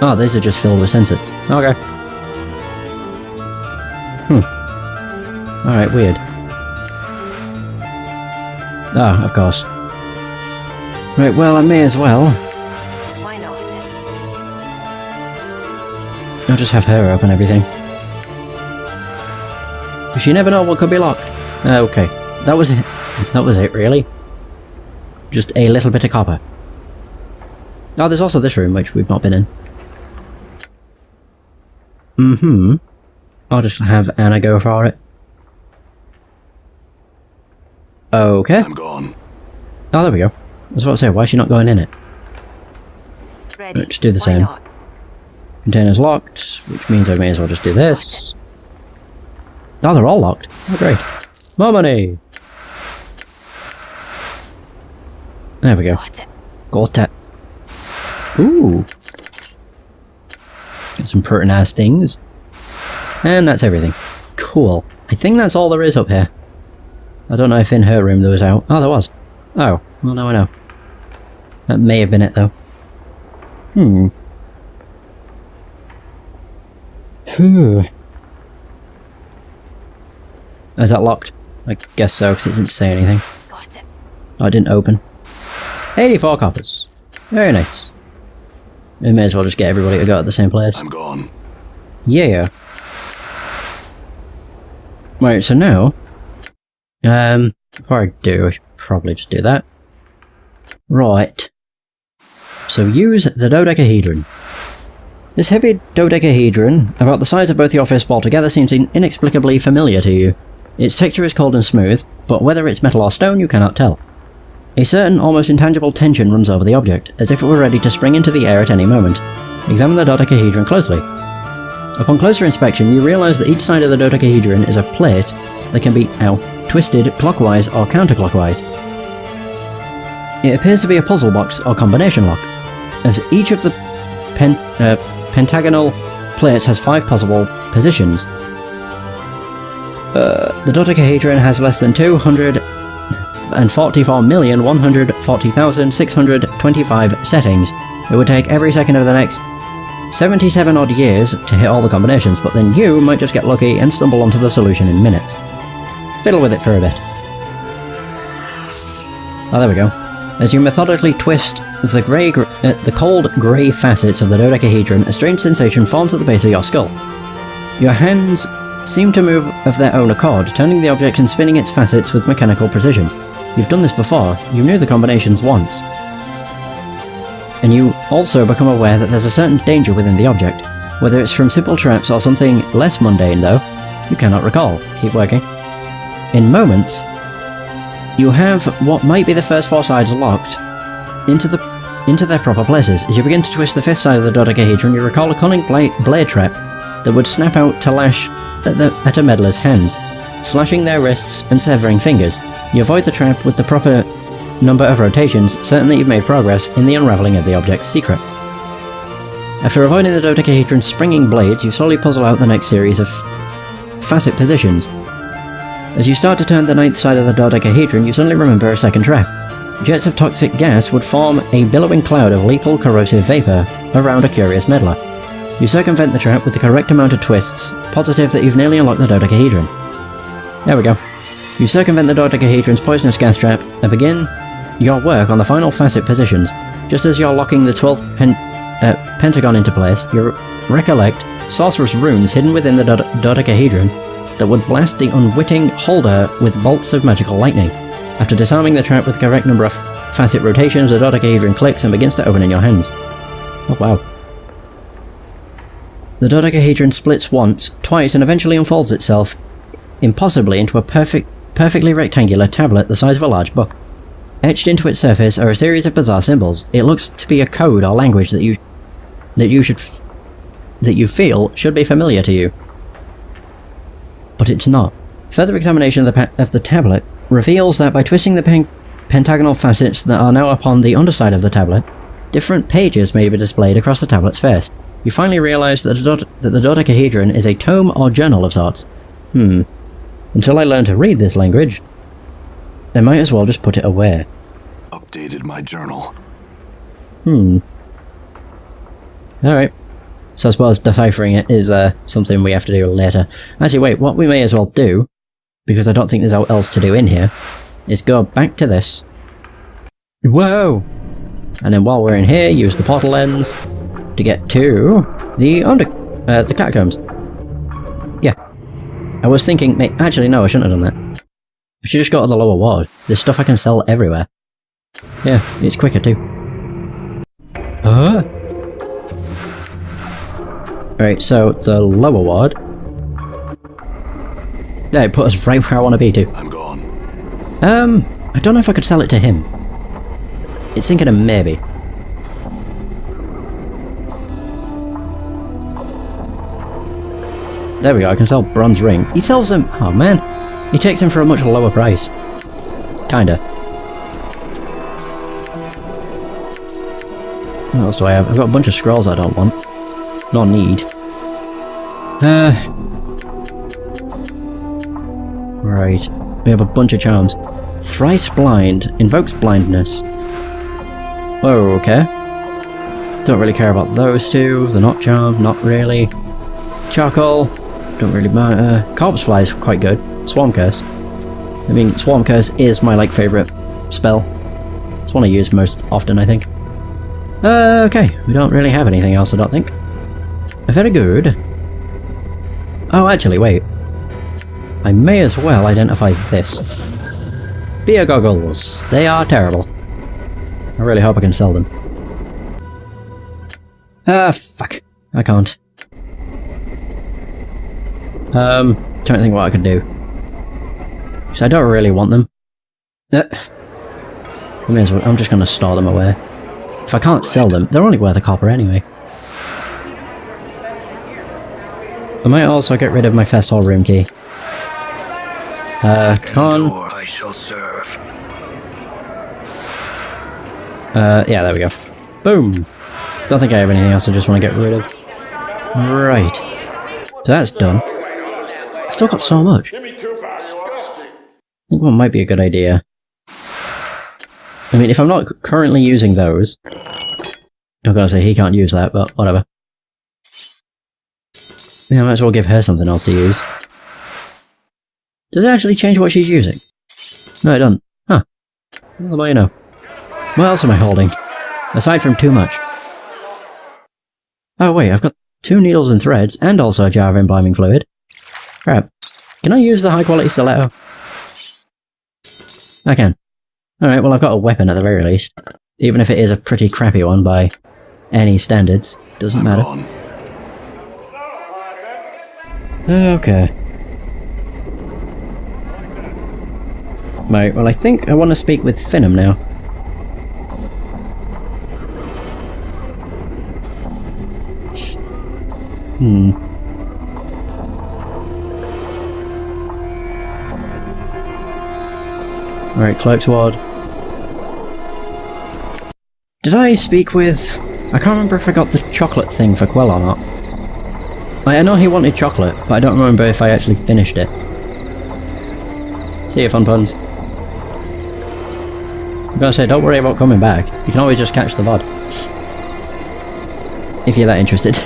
Oh, these are just filled with sensors. Okay. Alright, weird. Ah, of course. Right, well, I may as well. Why not? I'll just have her open everything. Because you never know what could be locked. Okay, that was it. That was it, really. Just a little bit of copper. Oh, there's also this room, which we've not been in. I'll just have Anna go for it. Okay. I'm gone. Oh, there we go. I was about to say, why is she not going in it? Ready. Let's do the Why same. not? Container's locked, which means I may as well just do this. Oh, they're all locked. Oh, great. More money! There we go. Got it. Got it. Ooh. Got some pretty nice things. And that's everything. Cool. I think that's all there is up here. I don't know if in her room there was out. Oh, there was. Oh, well now I know. That may have been it though. Phew. Is that locked? I guess so, because it didn't say anything. Got it. Oh, it didn't open. 84 coppers. Very nice. We may as well just get everybody to go at the same place. I'm gone. Yeah. Right, so now... before I do, I should probably just do that. Right. So use the dodecahedron. This heavy dodecahedron, about the size of both your fists altogether, seems inexplicably familiar to you. Its texture is cold and smooth, but whether it's metal or stone you cannot tell. A certain, almost intangible tension runs over the object, as if it were ready to spring into the air at any moment. Examine the dodecahedron closely. Upon closer inspection, you realise that each side of the dodecahedron is a plate that can be, twisted clockwise or counterclockwise. It appears to be a puzzle box or combination lock, as each of the pentagonal plates has 5 possible positions. The dodecahedron has less than 244,140,625 settings. It would take every second of the next 77 odd years to hit all the combinations, but then you might just get lucky and stumble onto the solution in minutes. Fiddle with it for a bit. Oh, there we go. As you methodically twist the cold grey facets of the dodecahedron, a strange sensation forms at the base of your skull. Your hands seem to move of their own accord, turning the object and spinning its facets with mechanical precision. You've done this before, you knew the combinations once. And you also become aware that there's a certain danger within the object. Whether it's from simple traps or something less mundane though, you cannot recall. Keep working. In moments, you have what might be the first 4 sides locked into their proper places. As you begin to twist the 5th side of the dodecahedron, you recall a cunning blade trap that would snap out to lash at a meddler's hands, slashing their wrists and severing fingers. You avoid the trap with the proper number of rotations, certain that you've made progress in the unravelling of the object's secret. After avoiding the dodecahedron's springing blades, you slowly puzzle out the next series of facet positions. As you start to turn the 9th side of the dodecahedron, you suddenly remember a second trap. Jets of toxic gas would form a billowing cloud of lethal corrosive vapour around a curious meddler. You circumvent the trap with the correct amount of twists, positive that you've nearly unlocked the dodecahedron. There we go. You circumvent the dodecahedron's poisonous gas trap and begin your work on the final facet positions. Just as you're locking the 12th pentagon into place, you recollect sorcerous runes hidden within the dodecahedron that would blast the unwitting holder with bolts of magical lightning. After disarming the trap with the correct number of facet rotations, the dodecahedron clicks and begins to open in your hands. Oh wow. The dodecahedron splits once, twice, and eventually unfolds itself, impossibly, into a perfectly rectangular tablet the size of a large book. Etched into its surface are a series of bizarre symbols. It looks to be a code or language that you feel should be familiar to you. But it's not. Further examination of the tablet reveals that by twisting the pentagonal facets that are now upon the underside of the tablet, different pages may be displayed across the tablet's face. You finally realise that the dodecahedron is a tome or journal of sorts. Until I learn to read this language, I might as well just put it away. Updated my journal. Alright. So I suppose deciphering it is something we have to do later. Actually, wait, what we may as well do, because I don't think there's else to do in here, is go back to this. Whoa! And then while we're in here, use the portal lens to get to the catacombs. Yeah. I was thinking, actually no, I shouldn't have done that. I should just go to the lower ward. There's stuff I can sell everywhere. Yeah, it's quicker too. Right, so the lower ward. Yeah, it put us right where I want to be too. I'm gone. I don't know if I could sell it to him. It's thinking of maybe. There we go, I can sell bronze ring. He sells them. Oh man, he takes them for a much lower price. Kinda. What else do I have? I've got a bunch of scrolls I don't want. Nor need. Right. We have a bunch of charms. Thrice blind. Invokes blindness. Oh, okay. Don't really care about those two. They're not charmed, not really. Charcoal. Don't really matter. Corpse Fly is quite good. Swarm Curse. I mean, Swarm Curse is my, favourite spell. It's one I use most often, I think. Okay. We don't really have anything else, I don't think. Very good. Oh, actually, wait. I may as well identify this. Beer goggles. They are terrible. I really hope I can sell them. Fuck. I can't. Trying to think what I could do. So I don't really want them. I may as well, I'm just going to store them away. If I can't sell them, they're only worth a copper anyway. I might also get rid of my Fest Hall room key. Con. I shall serve. Yeah, there we go. Boom! Don't think I have anything else I just want to get rid of. Right. So that's done. I still got so much. I think what might be a good idea. I mean, if I'm not currently using those... I'm gonna say he can't use that, but whatever. Yeah, I might as well give her something else to use. Does it actually change what she's using? No, it doesn't. Huh. What do I know? What else am I holding? Aside from too much. Oh wait, I've got 2 needles and threads, and also a jar of embalming fluid. Crap. Can I use the high quality stiletto? I can. Alright, well I've got a weapon at the very least. Even if it is a pretty crappy one by any standards. Doesn't matter. Okay. Right, well I think I want to speak with Finham now. Alright, Cloak's Ward. Did I speak with... I can't remember if I got the chocolate thing for Quell or not. I know he wanted chocolate, but I don't remember if I actually finished it. See you, Fun Puns. I'm gonna say, don't worry about coming back. You can always just catch the VOD. If you're that interested.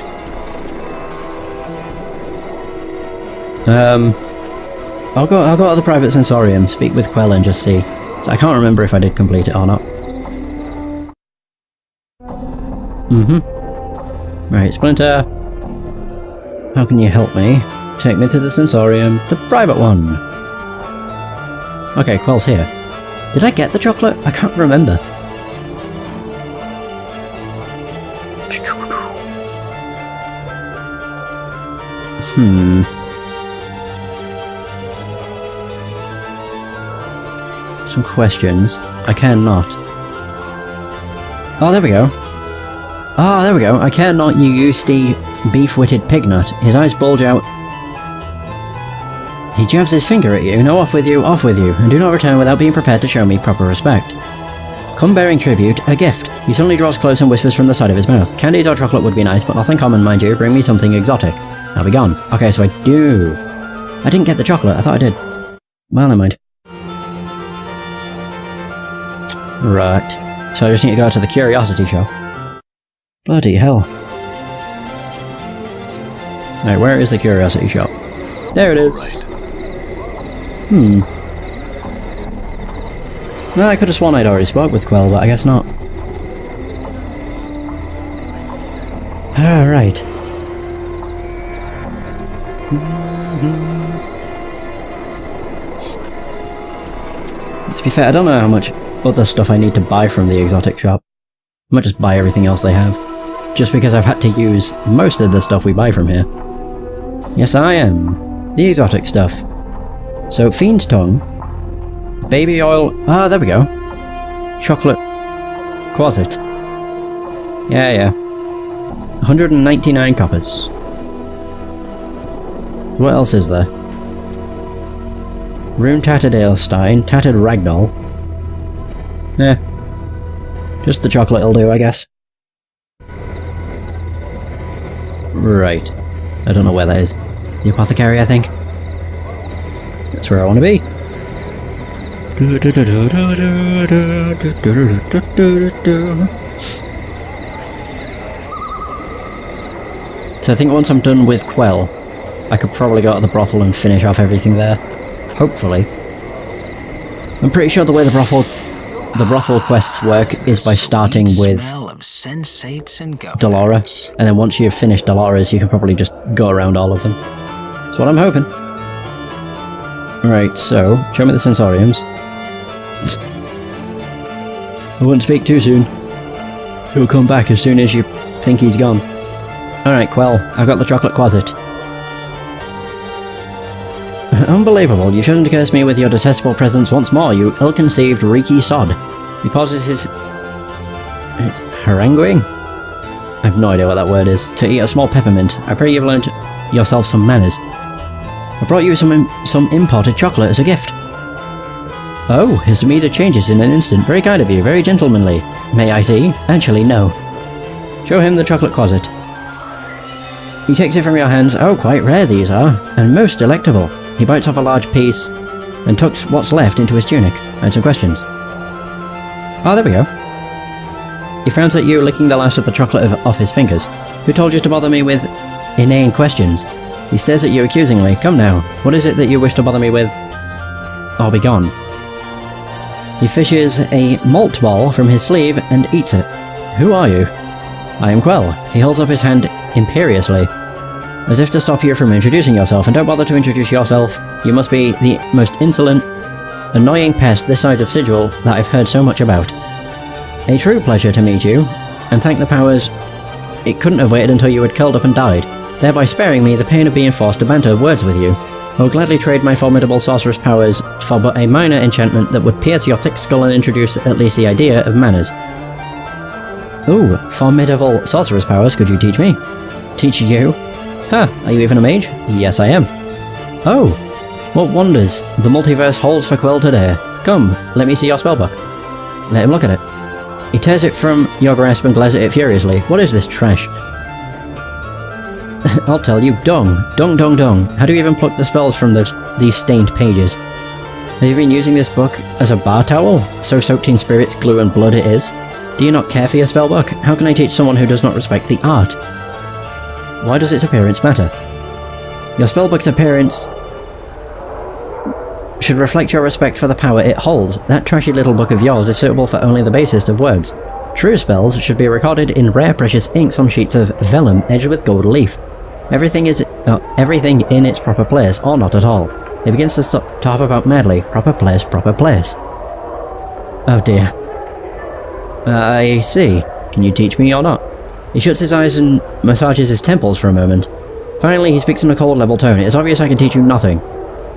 I'll go to the private sensorium, speak with Quell and just see. So I can't remember if I did complete it or not. Right, Splinter. How can you help me? Take me to the sensorium, the private one. Okay, Quell's here. Did I get the chocolate? I can't remember. Some questions. I cannot. Oh, there we go. Ah, there we go. I cannot use the beef-witted pignut. His eyes bulge out. He jabs his finger at you. No, off with you, and do not return without being prepared to show me proper respect. Come bearing tribute, a gift. He suddenly draws close and whispers from the side of his mouth. Candies or chocolate would be nice, but nothing common, mind you. Bring me something exotic. I'll be gone. Okay, so I do. I didn't get the chocolate. I thought I did. Well, never mind. Right. So I just need to go to the curiosity show. Bloody hell. Alright, where is the curiosity shop? There it is. No, I could have sworn I'd already spoke with Quell, but I guess not. Alright. To be fair, I don't know how much other stuff I need to buy from the exotic shop. I might just buy everything else they have. Just because I've had to use most of the stuff we buy from here. Yes, I am. The exotic stuff. So, Fiend's Tongue. Baby oil. Ah, there we go. Chocolate. Quasit. Yeah. 199 coppers. What else is there? Rune Tattered Ailstein, Tattered Ragdoll. Just the chocolate will do, I guess. Right. I don't know where that is. The apothecary, I think. That's where I want to be. So I think once I'm done with Quell, I could probably go to the brothel and finish off everything there. Hopefully. I'm pretty sure the way the brothel quests work is by starting with Dolora, and then once you've finished Dolora's, you can probably just go around all of them. That's what I'm hoping. Right, so, show me the sensoriums. I wouldn't speak too soon. He'll come back as soon as you think he's gone. Alright, Quell, I've got the chocolate quasit. Unbelievable, you shouldn't curse me with your detestable presence once more, you ill-conceived, reeky sod. He pauses his... It's haranguing? I have no idea what that word is. To eat a small peppermint. I pray you've learned yourself some manners. I brought you some imported chocolate as a gift. Oh, his demeanour changes in an instant. Very kind of you, very gentlemanly. May I see? Actually, no. Show him the chocolate quasit. He takes it from your hands. Oh, quite rare these are, and most delectable. He bites off a large piece and tucks what's left into his tunic. I had some questions. Oh, there we go. He frowns at you, licking the last of the chocolate off his fingers. Who told you to bother me with inane questions? He stares at you accusingly. Come now, what is it that you wish to bother me with? Or be gone. He fishes a malt ball from his sleeve and eats it. Who are you? I am Quell. He holds up his hand imperiously, as if to stop you from introducing yourself, and don't bother to introduce yourself. You must be the most insolent, annoying pest this side of Sigil that I've heard so much about. A true pleasure to meet you, and thank the powers it couldn't have waited until you had curled up and died, thereby sparing me the pain of being forced to banter words with you. I will gladly trade my formidable sorceress powers for but a minor enchantment that would pierce your thick skull and introduce at least the idea of manners. Ooh, formidable sorceress powers, could you teach me? Teach you? Huh, are you even a mage? Yes, I am. Oh, what wonders the multiverse holds for Quell today. Come, let me see your spellbook. Let him look at it. He tears it from your grasp and glares at it furiously. What is this trash? I'll tell you, dung. Dung, dung, dung. How do you even pluck the spells from these stained pages? Have you been using this book as a bar towel? So soaked in spirits, glue and blood it is? Do you not care for your spellbook? How can I teach someone who does not respect the art? Why does its appearance matter? Your spellbook's appearance should reflect your respect for the power it holds. That trashy little book of yours is suitable for only the basest of words. True spells should be recorded in rare precious inks on sheets of vellum edged with gold leaf. Everything in its proper place, or not at all. He begins to talk about madly. Proper place, proper place. Oh dear. I see. Can you teach me or not? He shuts his eyes and massages his temples for a moment. Finally, he speaks in a cold, level tone. It is obvious I can teach you nothing.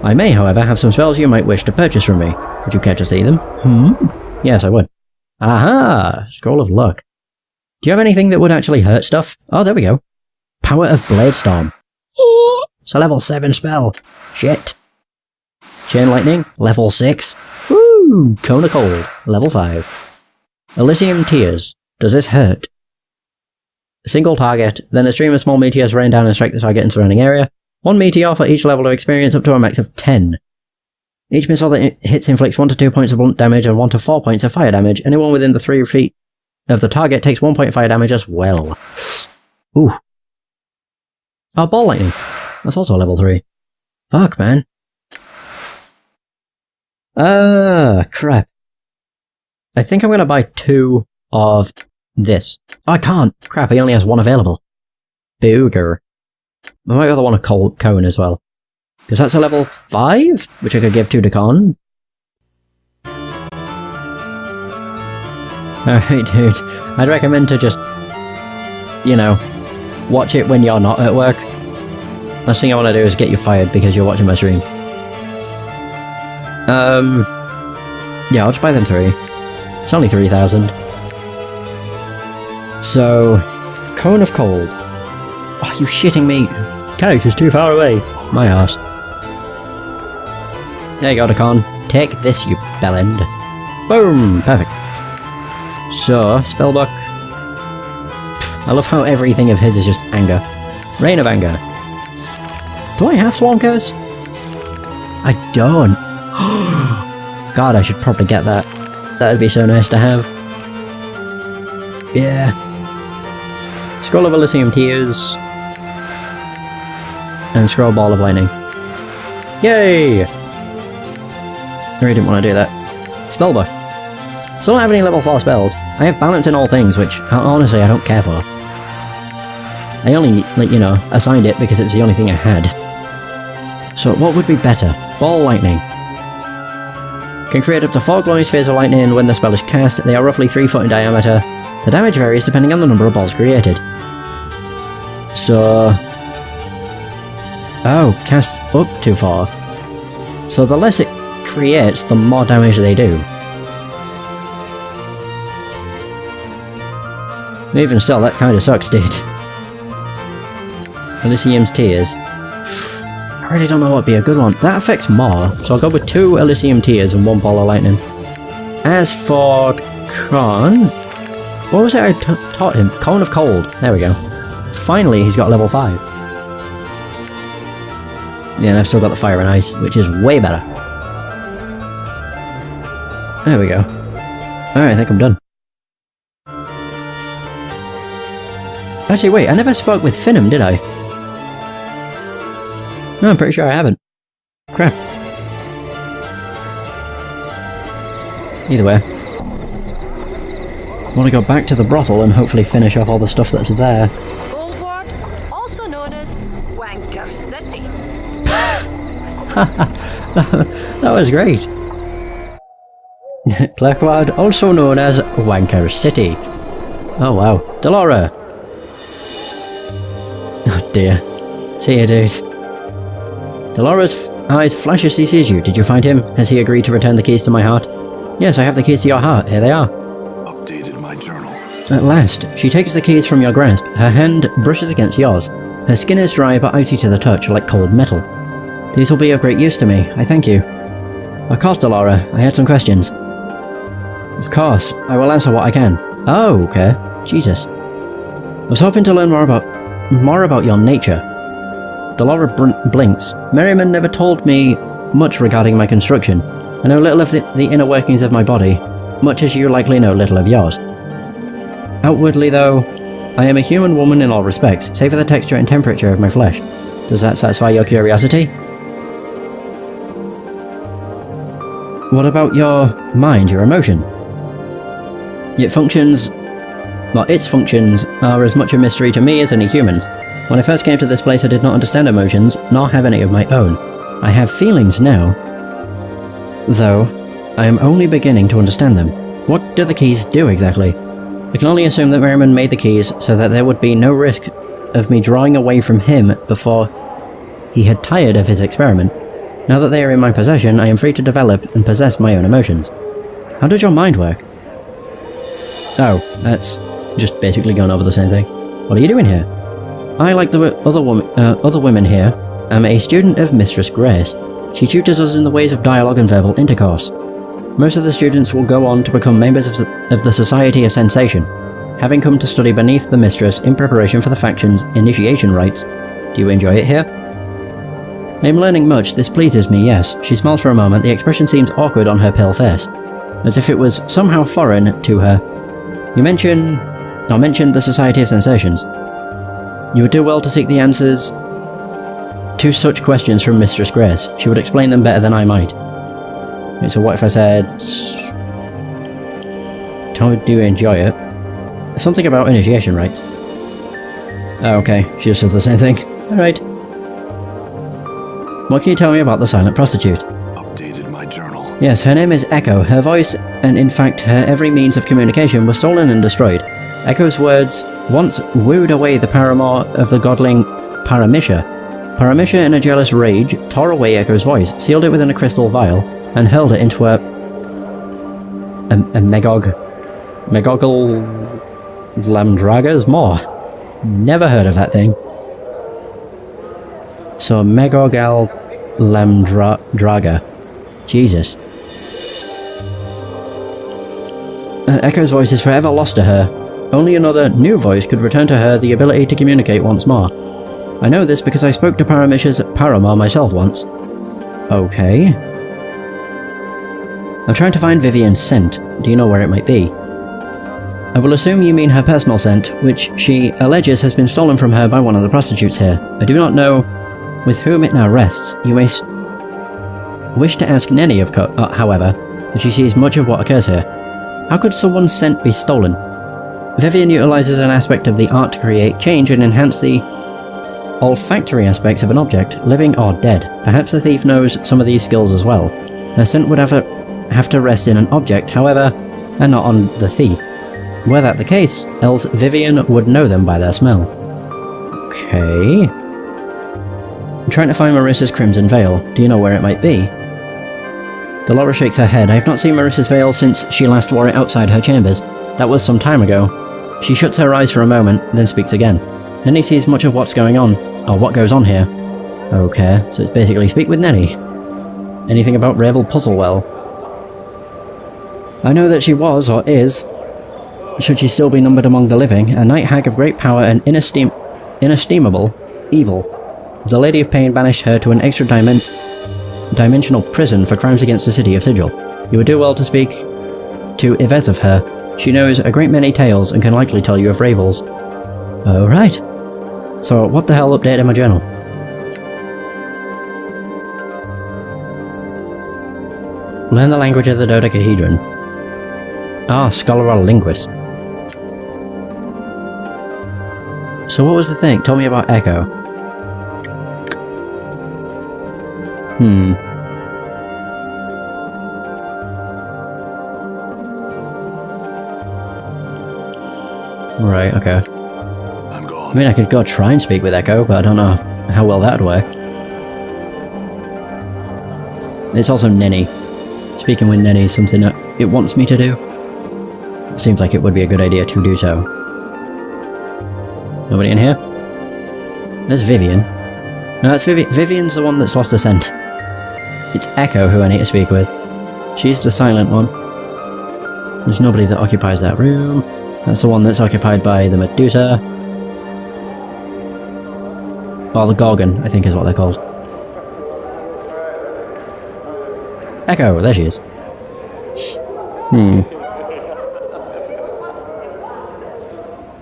I may, however, have some spells you might wish to purchase from me. Would you care to see them? Yes, I would. Aha! Scroll of Luck. Do you have anything that would actually hurt stuff? Oh, there we go. Power of Bladestorm. It's a level 7 spell. Shit. Chain Lightning, level 6. Woo! Cone of Cold, level 5. Elysium Tears. Does this hurt? A single target, then a stream of small meteors rain down and strike the target and surrounding area. 1 meteor for each level of experience up to a max of 10. Each missile that hits inflicts 1 to 2 points of blunt damage and 1 to 4 points of fire damage. Anyone within the 3 feet of the target takes 1 point of fire damage as well. Ooh. Oh, ball lightning. That's also level 3. Fuck, man. Crap. I think I'm gonna buy 2 of this. Oh, I can't! Crap, he only has 1 available. Booger. I might have the one of Cone as well. Because that's a level 5, which I could give to Decon. Alright, dude. I'd recommend to just, you know, watch it when you're not at work. Last thing I want to do is get you fired because you're watching my stream. Yeah, I'll just buy them 3. It's only 3,000. So, Cone of Cold. Oh, you shitting me? Couch is too far away. My arse. There you go, Decon. Take this, you bellend. Boom! Perfect. So, Spellbook. I love how everything of his is just anger. Rain of Anger. Do I have Swarm Curse? I don't. God, I should probably get that. That would be so nice to have. Yeah. Scroll of Elysium Tears. And Scroll Ball of Lightning. Yay! I really didn't want to do that. Spellbook. Still don't have any level 4 spells. I have Balance in all things, which, honestly, I don't care for. I only, like, you know, assigned it because it was the only thing I had. So what would be better? Ball Lightning. Can create up to 4 glowing spheres of lightning when the spell is cast. They are roughly 3 foot in diameter. The damage varies depending on the number of balls created. So... oh, casts up to 4. So the less it creates, the more damage they do. Even still, that kinda sucks, dude. Elysium's Tears. I really don't know what would be a good one. That affects more, so I'll go with 2 Elysium Tears and 1 Ball of Lightning. As for Con... what was it I taught him? Cone of Cold. There we go. Finally, he's got level 5. Yeah, and I've still got the Fire and Ice, which is way better. There we go. Alright, I think I'm done. Actually, wait, I never spoke with Finham, did I? No, I'm pretty sure I haven't. Crap. Either way. I want to go back to the brothel and hopefully finish off all the stuff that's there. Goldward, also known as Wanker City. That was great. Clerkward, also known as Wanker City. Oh wow. Delora! Oh dear. See ya, dude. Delora's eyes flash as he sees you. Did you find him? Has he agreed to return the keys to my heart? Yes, I have the keys to your heart. Here they are. Updated my journal. At last, she takes the keys from your grasp. Her hand brushes against yours. Her skin is dry but icy to the touch, like cold metal. These will be of great use to me. I thank you. Of course, Delora. I had some questions. Of course. I will answer what I can. Oh, okay. Jesus. I was hoping to learn more about your nature. Delora blinks. Merriman never told me much regarding my construction. I know little of the inner workings of my body, much as you likely know little of yours. Outwardly, though, I am a human woman in all respects, save for the texture and temperature of my flesh. Does that satisfy your curiosity? What about your mind, your emotion? Its functions are as much a mystery to me as any humans. When I first came to this place I did not understand emotions, nor have any of my own. I have feelings now, though I am only beginning to understand them. What do the keys do exactly? I can only assume that Merriman made the keys so that there would be no risk of me drawing away from him before he had tired of his experiment. Now that they are in my possession, I am free to develop and possess my own emotions. How does your mind work? Oh, that's just basically going over the same thing. What are you doing here? I, like the other women here, am a student of Mistress Grace. She tutors us in the ways of dialogue and verbal intercourse. Most of the students will go on to become members of the Society of Sensation, having come to study beneath the Mistress in preparation for the faction's initiation rites. Do you enjoy it here? I am learning much. This pleases me, yes. She smiles for a moment. The expression seems awkward on her pale face, as if it was somehow foreign to her. You mentioned the Society of Sensations. You would do well to seek the answers to such questions from Mistress Grace. She would explain them better than I might. Okay, so what if I said... How do you enjoy it? Something about initiation rites. Oh, okay. She just says the same thing. Alright. What can you tell me about the silent prostitute? Updated my journal. Yes, her name is Echo. Her voice, and in fact her every means of communication, was stolen and destroyed. Echo's words once wooed away the paramour of the godling Paramisha. Paramisha, in a jealous rage, tore away Echo's voice, sealed it within a crystal vial, and hurled it into a Megoggle Lamdraga's maw. Never heard of that thing. So Megoggle Lamdraga. Jesus. Echo's voice is forever lost to her. Only another, new voice could return to her the ability to communicate once more. I know this because I spoke to Paramisha's paramour myself once. Okay. I'm trying to find Vivian's scent. Do you know where it might be? I will assume you mean her personal scent, which she alleges has been stolen from her by one of the prostitutes here. I do not know with whom it now rests. You may wish to ask Nenny, however, if she sees much of what occurs here. How could someone's scent be stolen? Vivian utilizes an aspect of the art to create, change, and enhance the olfactory aspects of an object, living or dead. Perhaps the thief knows some of these skills as well. Her scent would have to rest in an object, however, and not on the thief. Were that the case, else Vivian would know them by their smell. Okay. I'm trying to find Marissa's Crimson Veil. Do you know where it might be? Dolores shakes her head. I have not seen Marissa's veil since she last wore it outside her chambers. That was some time ago. She shuts her eyes for a moment, then speaks again. Nenny sees much of what's going on, or what goes on here. Okay, so it's basically speak with Nenny. Anything about Ravel Puzzlewell? I know that she was, or is, should she still be numbered among the living, a night hag of great power and inestimable evil. The Lady of Pain banished her to an extra-dimensional prison for crimes against the city of Sigil. You would do well to speak to Yves of her. She knows a great many tales and can likely tell you of Ravels. Oh, right. So, what the hell updated my journal? Learn the language of the dodecahedron. Ah, scholar or linguist. So what was the thing? Tell me about Echo. Right, okay. I'm gone. I mean, I could go try and speak with Echo, but I don't know how well that would work. It's also Nenny. Speaking with Nenny is something that it wants me to do. It seems like it would be a good idea to do so. Nobody in here? There's Vivian. No, that's Vivian's the one that's lost her scent. It's Echo who I need to speak with. She's the silent one. There's nobody that occupies that room. That's the one that's occupied by the Medusa. Well, the Gorgon, I think is what they're called. Echo, there she is.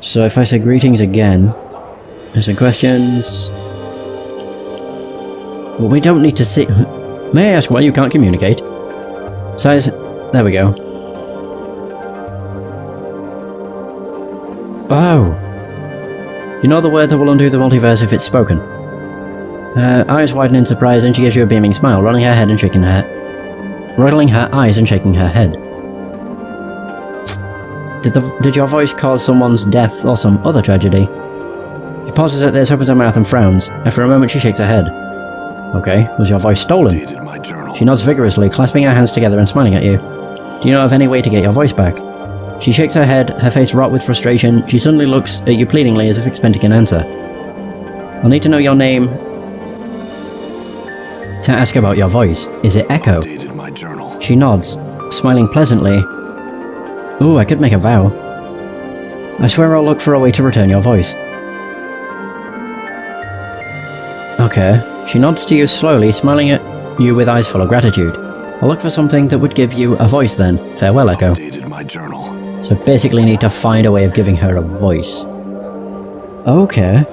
So if I say greetings again, there's some questions. Well, we don't need to see. May I ask why you can't communicate? Size. There we go. Oh. You know the word that will undo the multiverse if it's spoken. Her eyes widen in surprise and she gives you a beaming smile, rolling her eyes and shaking her head. Did your voice cause someone's death or some other tragedy? She pauses at this, opens her mouth and frowns. After a moment she shakes her head. Okay, was your voice stolen? Updated my journal. She nods vigorously, clasping her hands together and smiling at you. Do you know of any way to get your voice back? She shakes her head, her face wrought with frustration. She suddenly looks at you pleadingly as if expecting an answer. I'll need to know your name to ask about your voice. Is it Echo? Updated my journal. She nods, smiling pleasantly. Ooh, I could make a vow. I swear I'll look for a way to return your voice. Okay. She nods to you slowly, smiling at you with eyes full of gratitude. I'll look for something that would give you a voice then. Farewell, Echo. Updated my journal. So basically need to find a way of giving her a voice. Okay.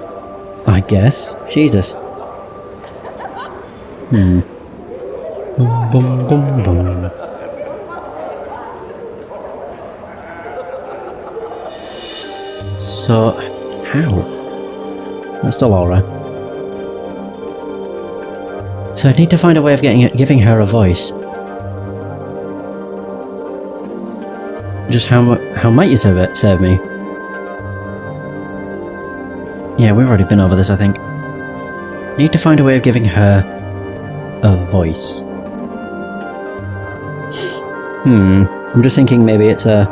I guess. Jesus. Boom, boom, boom, boom. So, how? That's still Laura. So I need to find a way of giving her a voice. Just how might you serve me? Yeah, we've already been over this, I think. Need to find a way of giving her a voice. I'm just thinking maybe it's a...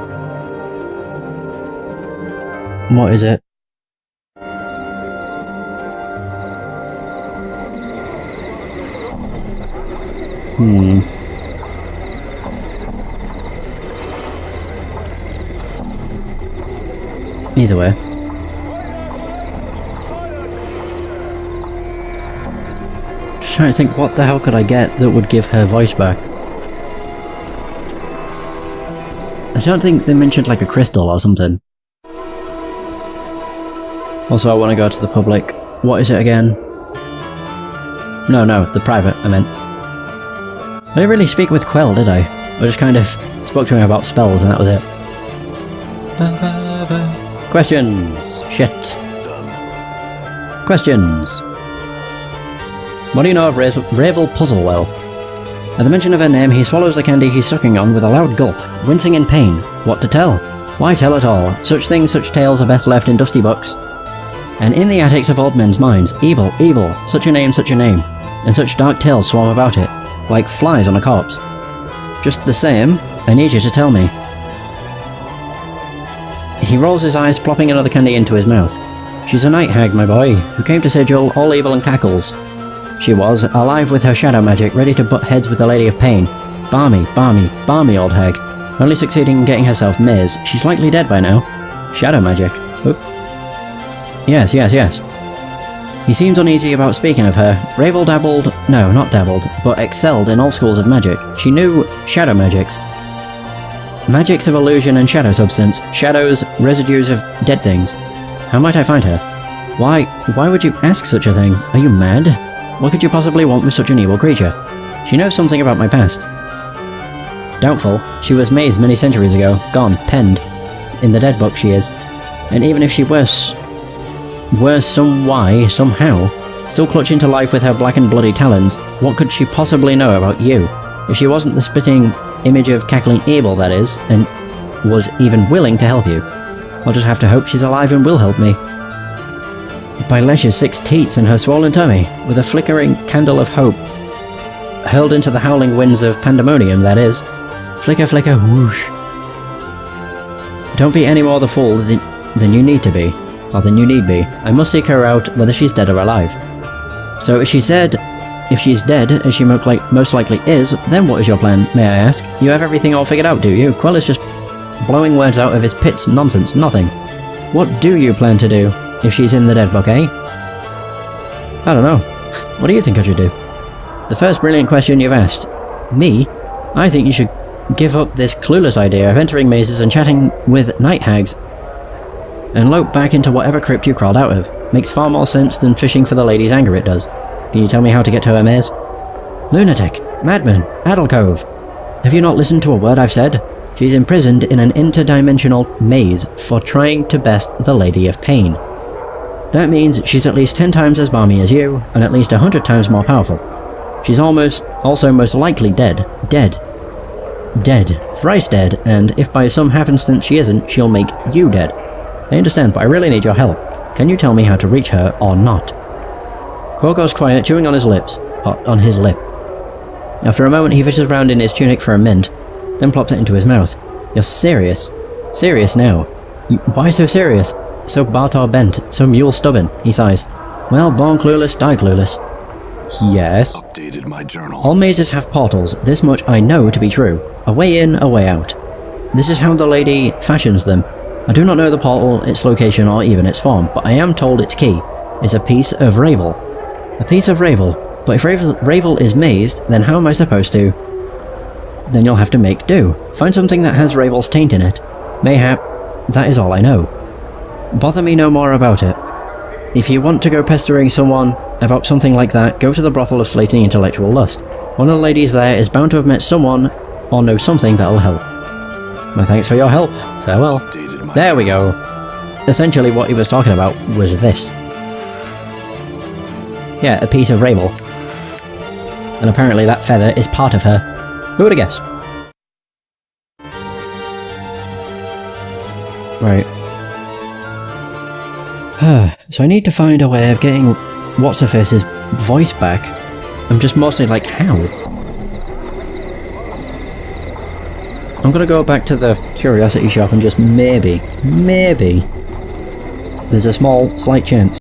What is it? Either way. Just trying to think, what the hell could I get that would give her voice back? I don't think they mentioned like a crystal or something. Also, I want to go to the public. What is it again? No, the private, I meant. I didn't really speak with Quell, did I? I just kind of spoke to him about spells and that was it. Questions! Shit. Questions! What do you know of Ravel Puzzlewell? At the mention of her name, he swallows the candy he's sucking on with a loud gulp, wincing in pain. What to tell? Why tell at all? Such things, such tales are best left in dusty books. And in the attics of old men's minds, evil, evil, such a name, and such dark tales swarm about it, like flies on a corpse. Just the same, I need you to tell me. He rolls his eyes, plopping another candy into his mouth. She's a night hag, my boy, who came to Sigil, all evil and cackles. She was, alive with her shadow magic, ready to butt heads with the Lady of Pain. Balmy old hag. Only succeeding in getting herself mazed. She's likely dead by now. Shadow magic. Oop. Yes. He seems uneasy about speaking of her. Ravel dabbled, no, not dabbled, but excelled in all schools of magic. She knew shadow magics. Magics of illusion and shadow substance. Shadows, residues of dead things. How might I find her? Why would you ask such a thing? Are you mad? What could you possibly want with such an evil creature? She knows something about my past. Doubtful. She was mazed many centuries ago. Gone. Penned. In the dead book she is. And even if she were somehow, still clutching to life with her black and bloody talons, what could she possibly know about you? If she wasn't the spitting image of cackling evil, that is, and was even willing to help you. I'll just have to hope she's alive and will help me. By Lesh's 6 teats and her swollen tummy, with a flickering candle of hope, hurled into the howling winds of pandemonium, that is. Flicker, flicker, whoosh. Don't be any more the fool than you need to be, or than you need be. I must seek her out, whether she's dead or alive. So if she's dead, as she most likely is, then what is your plan, may I ask? You have everything all figured out, do you? Quell is just blowing words out of his pits, nonsense, nothing. What do you plan to do, if she's in the dead book, eh? I don't know. What do you think I should do? The first brilliant question you've asked. Me? I think you should give up this clueless idea of entering mazes and chatting with night hags, and lope back into whatever crypt you crawled out of. Makes far more sense than fishing for the lady's anger, it does. Can you tell me how to get to her maze? Lunatic! Madman! Addlecove! Have you not listened to a word I've said? She's imprisoned in an interdimensional maze for trying to best the Lady of Pain. That means she's at least 10 times as balmy as you, and at least 100 times more powerful. She's also most likely dead. Dead. Thrice dead, and if by some happenstance she isn't, she'll make you dead. I understand, but I really need your help. Can you tell me how to reach her, or not? Quell goes quiet, chewing on his lip. After a moment he fishes around in his tunic for a mint, then plops it into his mouth. You're serious? Serious now? Why so serious? So Baldur bent, so mule stubborn, he sighs. Well, born clueless, die clueless. Yes? Updated my journal. All mazes have portals, this much I know to be true. A way in, a way out. This is how the lady fashions them. I do not know the portal, its location, or even its form, but I am told its key is a piece of Ravel. A piece of Ravel. But if Ravel is mazed, then how am I supposed to? Then you'll have to make do. Find something that has Ravel's taint in it. Mayhap, that is all I know. Bother me no more about it. If you want to go pestering someone about something like that, go to the brothel of Fleeting Intellectual Lust. One of the ladies there is bound to have met someone or know something that'll help. My thanks for your help. Farewell. There we go. Essentially what he was talking about was this. Yeah, a piece of Rabel. And apparently that feather is part of her. Who would have guessed? Right. So I need to find a way of getting What's-Her-Face's voice back. I'm just mostly like, how? I'm gonna go back to the curiosity shop and just maybe, there's a slight chance